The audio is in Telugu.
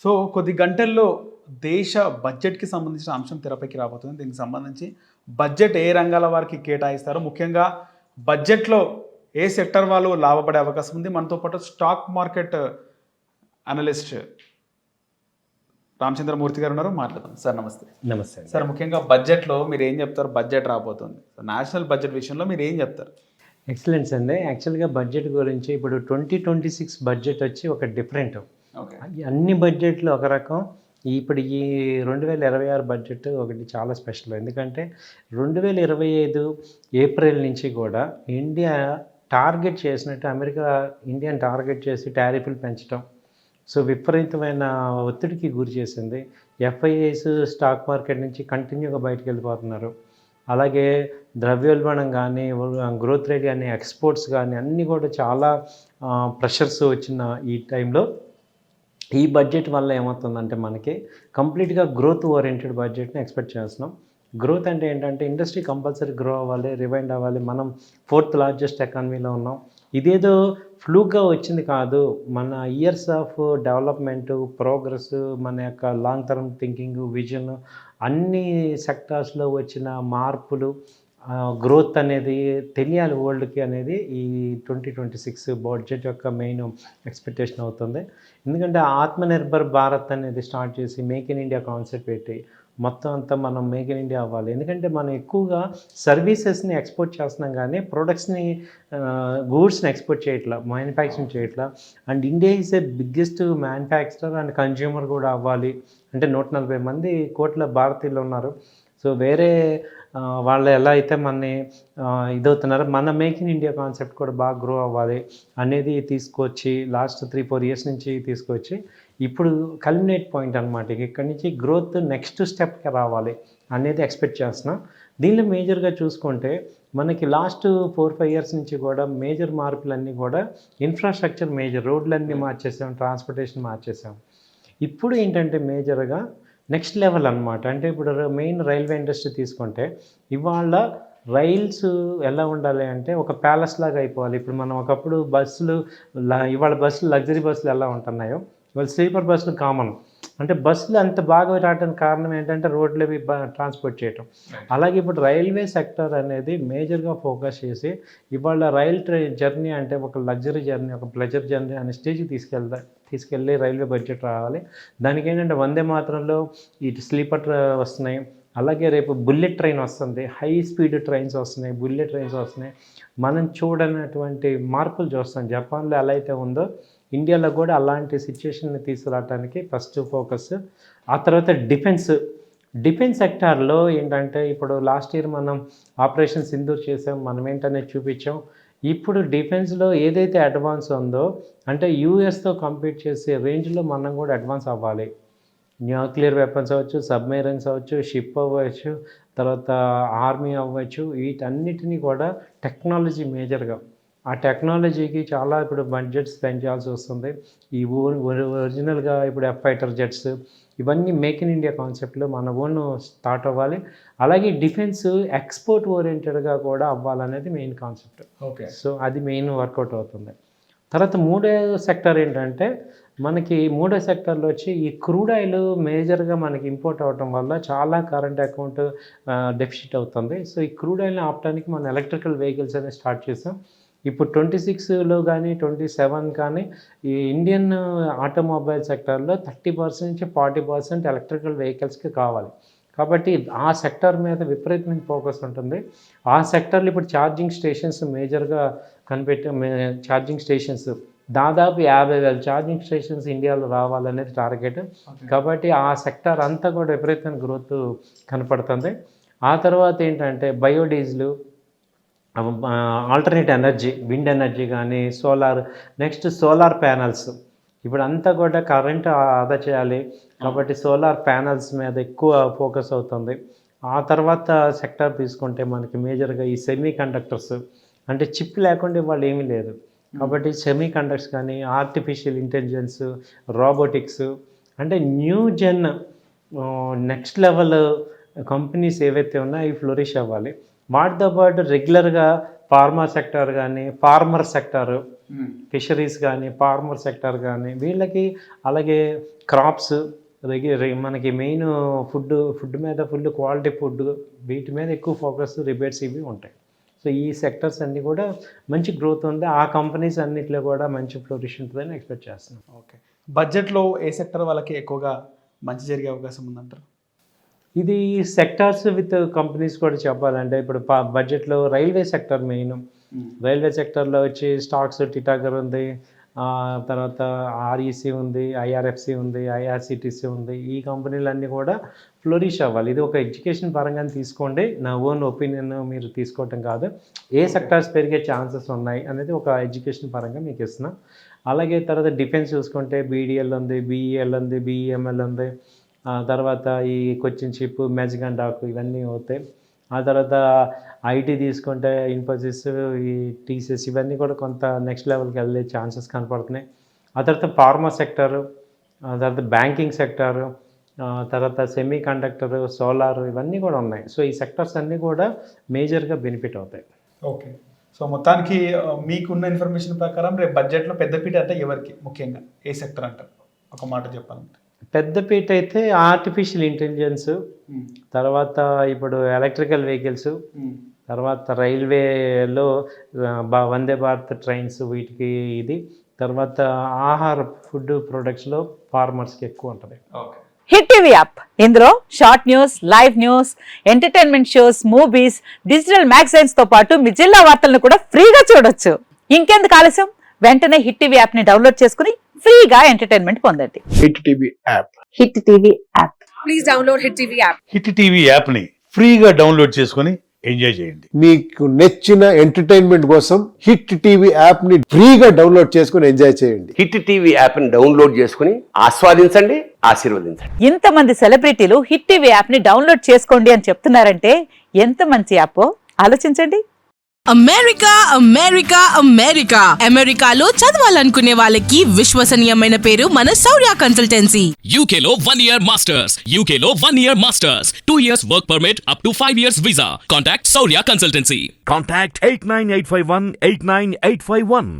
సో కొద్ది గంటల్లో దేశ బడ్జెట్‌కి సంబంధించిన అంశం తెరపైకి రాబోతుంది. దీనికి సంబంధించి బడ్జెట్ ఏ రంగాల వారికి కేటాయిస్తారు? ముఖ్యంగా బడ్జెట్‌లో ఏ సెక్టార్ వాళ్ళు లాభపడే అవకాశం ఉంది? మనతో పాటు స్టాక్ మార్కెట్ అనలిస్ట్ రామచంద్రమూర్తి గారు ఉన్నారు. మాట్లాడదాం. సార్ నమస్తే. నమస్తే. సార్ ముఖ్యంగా బడ్జెట్‌లో మీరు ఏం చెప్తారు? బడ్జెట్ రాబోతుంది. నేషనల్ బడ్జెట్ విషయంలో మీరు ఏం చెప్తారు? ఎక్సలెన్స్ అండి. యాక్చువల్‌గా బడ్జెట్ గురించి ఇప్పుడు 2026 బడ్జెట్ వచ్చి ఒక డిఫరెంట్. ఓకే. అన్ని బడ్జెట్లు ఒక రకం. ఇప్పుడు ఈ 2026 బడ్జెట్ ఒకటి చాలా స్పెషల్. ఎందుకంటే 2025 ఏప్రిల్ నుంచి కూడా ఇండియా టార్గెట్ చేసినట్టు అమెరికా ఇండియాని టార్గెట్ చేసి టారిఫ్లు పెంచడం. సో విపరీతమైన ఒత్తిడికి గురి చేసింది. ఎఫ్ఐఐస్ స్టాక్ మార్కెట్ నుంచి కంటిన్యూగా బయటకు వెళ్ళిపోతున్నారు. అలాగే ద్రవ్యోల్బణం కానీ, గ్రోత్ రేట్ కానీ, ఎక్స్పోర్ట్స్ కానీ అన్నీ కూడా చాలా ప్రెషర్స్ వచ్చిన ఈ టైంలో ఈ బడ్జెట్ వల్ల ఏమవుతుందంటే మనకి కంప్లీట్గా గ్రోత్ ఓరియంటెడ్ బడ్జెట్ని ఎక్స్పెక్ట్ చేస్తున్నాం. గ్రోత్ అంటే ఏంటంటే ఇండస్ట్రీ కంపల్సరీ గ్రో అవ్వాలి, రివైండ్ అవ్వాలి. మనం 4th లార్జెస్ట్ ఎకానమీలో ఉన్నాం. ఇదేదో ఫ్లూక్గా వచ్చింది కాదు. మన ఇయర్స్ ఆఫ్ డెవలప్మెంటు, ప్రోగ్రెస్, మన యొక్క లాంగ్ టర్మ్ థింకింగ్, విజన్ అన్ని సెక్టార్స్లో వచ్చిన మార్పులు, గ్రోత్ అనేది తెలియాలి వరల్డ్కి అనేది ఈ 2026 బడ్జెట్ యొక్క మెయిన్ ఎక్స్పెక్టేషన్ అవుతుంది. ఎందుకంటే ఆత్మనిర్భర్ భారత్ అనేది స్టార్ట్ చేసి మేక్ ఇన్ ఇండియా కాన్సెప్ట్ పెట్టి మొత్తం అంతా మనం మేక్ ఇన్ ఇండియా అవ్వాలి. ఎందుకంటే మనం ఎక్కువగా సర్వీసెస్ని ఎక్స్పోర్ట్ చేస్తున్నాం కానీ ప్రొడక్ట్స్ని, గూడ్స్ని ఎక్స్పోర్ట్ చేయట్లా, మ్యానుఫ్యాక్చరింగ్ చేయట్లా. And India is a biggest manufacturer and consumer కూడా అవ్వాలి. అంటే 140 మంది కోట్ల భారతీయులు ఉన్నారు. సో వేరే వాళ్ళు ఎలా అయితే మనని ఇదవుతున్నారో మన మేక్ ఇన్ ఇండియా కాన్సెప్ట్ కూడా బాగా గ్రో అవ్వాలి అనేది తీసుకొచ్చి లాస్ట్ 3-4 ఇయర్స్ నుంచి తీసుకొచ్చి ఇప్పుడు కల్మినేట్ పాయింట్ అనమాట. ఇక్కడి నుంచి గ్రోత్ నెక్స్ట్ స్టెప్కి రావాలి అనేది ఎక్స్పెక్ట్ చేస్తున్నాం. దీనిలో మేజర్గా చూసుకుంటే మనకి లాస్ట్ 4-5 ఇయర్స్ నుంచి కూడా మేజర్ మార్పులన్నీ కూడా ఇన్ఫ్రాస్ట్రక్చర్ మేజర్, రోడ్లన్నీ మార్చేసాం, ట్రాన్స్పోర్టేషన్ మార్చేసాం. ఇప్పుడు ఏంటంటే మేజర్గా నెక్స్ట్ లెవెల్ అనమాట. అంటే ఇప్పుడు మెయిన్ రైల్వే ఇండస్ట్రీ తీసుకుంటే ఇవాళ రైల్స్ ఎలా ఉండాలి అంటే ఒక ప్యాలెస్ లాగా అయిపోవాలి. ఇప్పుడు మనం ఒకప్పుడు బస్సులు, ఇవాళ బస్సులు లగ్జరీ బస్సులు ఎలా ఉంటున్నాయో ఇవాళ స్లీపర్ బస్సులు కామన్. అంటే బస్సులు అంత బాగా రావడానికి కారణం ఏంటంటే రోడ్లు అవి ట్రాన్స్పోర్ట్ చేయటం. అలాగే ఇప్పుడు రైల్వే సెక్టర్ అనేది మేజర్గా ఫోకస్ చేసి ఇవాళ రైల్ జర్నీ అంటే ఒక లగ్జరీ జర్నీ, ఒక ప్లెజర్ జర్నీ అనే స్టేజ్కి తీసుకెళ్ళి రైల్వే బడ్జెట్ రావాలి. దానికి ఏంటంటే వందే మాత్రంలో ఇటు స్లీపర్ వస్తున్నాయి. అలాగే రేపు బుల్లెట్ ట్రైన్ వస్తుంది, హై స్పీడ్ ట్రైన్స్ వస్తున్నాయి, బుల్లెట్ ట్రైన్స్ వస్తున్నాయి. మనం చూడనటువంటి మార్పులు చూస్తాం. జపాన్లో ఎలా అయితే ఉందో ఇండియాలో కూడా అలాంటి సిచ్యుయేషన్ని తీసుకురావడానికి ఫస్ట్ ఫోకస్. ఆ తర్వాత డిఫెన్స్ సెక్టార్లో ఏంటంటే ఇప్పుడు లాస్ట్ ఇయర్ మనం ఆపరేషన్ సింధూర్ చేసాం, మనం ఏంటనేది చూపించాం. ఇప్పుడు డిఫెన్స్లో ఏదైతే అడ్వాన్స్ ఉందో అంటే యూఎస్తో కంపీట్ చేసే రేంజ్లో మనం కూడా అడ్వాన్స్ అవ్వాలి. న్యూక్లియర్ వెపన్స్ అవ్వచ్చు, సబ్మెరైన్స్ అవ్వచ్చు, షిప్ అవ్వచ్చు, తర్వాత ఆర్మీ అవ్వచ్చు. వీటన్నిటినీ కూడా టెక్నాలజీ మేజర్గా ఆ టెక్నాలజీకి చాలా ఇప్పుడు బడ్జెట్ స్పెండ్ చేయాల్సి వస్తుంది. ఈ ఒరిజినల్గా ఇప్పుడు ఎఫ్ ఫైటర్ జెట్స్ ఇవన్నీ మేక్ ఇన్ ఇండియా కాన్సెప్ట్లో మన ఓన్ స్టార్ట్ అవ్వాలి. అలాగే డిఫెన్స్ ఎక్స్పోర్ట్ ఓరియంటెడ్గా కూడా అవ్వాలనేది మెయిన్ కాన్సెప్ట్. ఓకే. సో అది మెయిన్ వర్కౌట్ అవుతుంది. తర్వాత మూడో సెక్టర్ ఏంటంటే మనకి మూడో సెక్టర్లో వచ్చి ఈ క్రూడ్ ఆయిల్ మేజర్గా మనకి ఇంపోర్ట్ అవ్వటం వల్ల చాలా కరెంట్ అకౌంట్ డెఫిసిట్ అవుతుంది. సో ఈ క్రూడ్ ఆయిల్ని ఆపడానికి మనం ఎలక్ట్రికల్ వెహికల్స్ అనేది స్టార్ట్ చేసాం. ఇప్పుడు 26లో కానీ 27 కానీ ఈ ఇండియన్ ఆటోమొబైల్ సెక్టర్లో 30% నుంచి 40% ఎలక్ట్రికల్ వెహికల్స్కి కావాలి. కాబట్టి ఆ సెక్టర్ మీద విపరీతమైన ఫోకస్ ఉంటుంది. ఆ సెక్టర్లో ఇప్పుడు ఛార్జింగ్ స్టేషన్స్ మేజర్గా ఛార్జింగ్ స్టేషన్స్ దాదాపు 50,000 ఛార్జింగ్ స్టేషన్స్ ఇండియాలో రావాలనేది టార్గెట్. కాబట్టి ఆ సెక్టర్ అంతా కూడా విపరీతమైన గ్రోత్ కనపడుతుంది. ఆ తర్వాత ఏంటంటే biodiesel, alternate energy, wind energy కానీ నెక్స్ట్ సోలార్ ప్యానల్స్. ఇప్పుడు అంతా కూడా కరెంట్ ఆదా చేయాలి కాబట్టి సోలార్ ప్యానల్స్ మీద ఎక్కువ ఫోకస్ అవుతుంది. ఆ తర్వాత సెక్టర్ తీసుకుంటే మనకి మేజర్గా ఈ సెమీ కండక్టర్స్, అంటే చిప్ లేకుండా ఇవాళ ఏమీ లేదు. కాబట్టి సెమీ కండక్టర్స్ కానీ, ఆర్టిఫిషియల్ ఇంటెలిజెన్స్, రోబోటిక్స్, అంటే న్యూ జెన్ నెక్స్ట్ లెవెల్ కంపెనీస్ ఏవైతే ఉన్నాయో అవి ఫ్లోరిష్ అవ్వాలి. వాటితో పాటు రెగ్యులర్గా ఫార్మా సెక్టర్ కానీ, ఫార్మర్ సెక్టర్, ఫిషరీస్ కానీ, ఫార్మర్ సెక్టర్ కానీ వీళ్ళకి, అలాగే క్రాప్స్, మనకి మెయిన్ ఫుడ్ మీద ఫుల్ క్వాలిటీ ఫుడ్, వీటి మీద ఎక్కువ ఫోకస్, రిబేట్స్ ఇవి ఉంటాయి. సో ఈ సెక్టర్స్ అన్నీ కూడా మంచి గ్రోత్ ఉంది. ఆ కంపెనీస్ అన్నిట్లో కూడా మంచి ఫ్లోరిష్ ఉంటుందని ఎక్స్పెక్ట్ చేస్తున్నాం. ఓకే, బడ్జెట్లో ఏ సెక్టర్ వాళ్ళకి ఎక్కువగా మంచి జరిగే అవకాశం ఉందంటారు? ఇది సెక్టార్స్ విత్ కంపెనీస్ కూడా చెప్పాలంటే, ఇప్పుడు బడ్జెట్లో రైల్వే సెక్టర్ మెయిన్. రైల్వే సెక్టర్లో వచ్చి స్టాక్స్ టిటాగర్ ఉంది, తర్వాత ఆర్ఈసీ ఉంది, ఐఆర్ఎఫ్సి ఉంది, ఐఆర్సిటిసి ఉంది. ఈ కంపెనీలన్నీ కూడా ఫ్లోరిష్ అవ్వాలి. ఇది ఒక ఎడ్యుకేషన్ పరంగా తీసుకోండి, నా ఓన్ ఒపీనియన్ మీరు తీసుకోవటం కాదు. ఏ సెక్టార్స్ పెరిగే ఛాన్సెస్ ఉన్నాయి అనేది ఒక ఎడ్యుకేషన్ పరంగా మీకు ఇస్తున్నాం. అలాగే తర్వాత డిఫెన్స్ చూసుకుంటే బీడిఎల్ ఉంది, బీఈఎల్ ఉంది, బీఈఎంఎల్ ఉంది, తర్వాత ఈ కొచ్చిన్ షిప్, మెజగాన్ డాక్ ఇవన్నీ అవుతాయి. ఆ తర్వాత ఐటీ తీసుకుంటే ఇన్ఫోసిస్, ఈ టీసీఎస్ ఇవన్నీ కూడా కొంత నెక్స్ట్ లెవెల్కి వెళ్ళే ఛాన్సెస్ కనపడుతున్నాయి. ఆ తర్వాత ఫార్మా సెక్టరు, ఆ తర్వాత బ్యాంకింగ్ సెక్టారు, తర్వాత సెమీ కండక్టర్, సోలార్ ఇవన్నీ కూడా ఉన్నాయి. సో ఈ సెక్టర్స్ అన్నీ కూడా మేజర్గా బెనిఫిట్ అవుతాయి. ఓకే, సో మొత్తానికి మీకున్న ఇన్ఫర్మేషన్ ప్రకారం రేపు బడ్జెట్లో పెద్దపీట అంటే ఎవరికి, ముఖ్యంగా ఏ సెక్టర్ అంటారు ఒక మాట చెప్పాలంటే? పెద్దపీట అయితే ఆర్టిఫిషియల్ ఇంటెలిజెన్స్, తర్వాత ఇప్పుడు ఎలక్ట్రికల్ వెహికల్స్, తర్వాత రైల్వేలో వందే భారత్ ట్రైన్స్ వీటికి ఇది, తర్వాత ఆహార ఫుడ్ ప్రొడక్ట్స్లో ఫార్మర్స్కి ఎక్కువ ఉంటుంది. ఓకే, హిట్ టీవీ యాప్, ఇందులో short news, live news, entertainment shows, movies, digital magazines తో పాటు మీ జిల్లా వార్తలను కూడా ఫ్రీగా చూడొచ్చు. ఇంకెందుకు ఆలస్యం, వెంటనే హిట్ టీవీ యాప్ ని డౌన్లోడ్ చేసుకుని ఫ్రీగా ఎంటర్టైన్మెంట్ పొందండి. Hit TV app. Hit TV app. Please download hit TV app. Hit TV యాప్ని ఫ్రీగా డౌన్లోడ్ చేసుకొని ఎంజాయ్ చేయండి. మీకు నచ్చిన ఎంటర్టైన్మెంట్ కోసం హిట్ టీవీ యాప్ ని ఫ్రీగా డౌన్లోడ్ చేసుకుని ఎంజాయ్ చేయండి. హిట్ టీవీ యాప్ ని డౌన్లోడ్ చేసుకుని ఆస్వాదించండి, ఆశీర్వదించండి. ఇంతమంది సెలబ్రిటీలు హిట్ టీవీ యాప్ ని డౌన్లోడ్ చేసుకోండి అని చెప్తున్నారంటే ఎంత మంచి యాప్ ఆలోచించండి. అమెరికా అమెరికా అమెరికా అమెరికాలో చదవాలనుకునే వాళ్ళకి విశ్వసనీయమైన పేరు మన శౌర్య కన్సల్టెన్సీ. UK లో 1 year masters. UK లో 1 year masters. 2 years work permit up to 5 years visa. Contact Saurya Consultancy. Contact 89851 89851.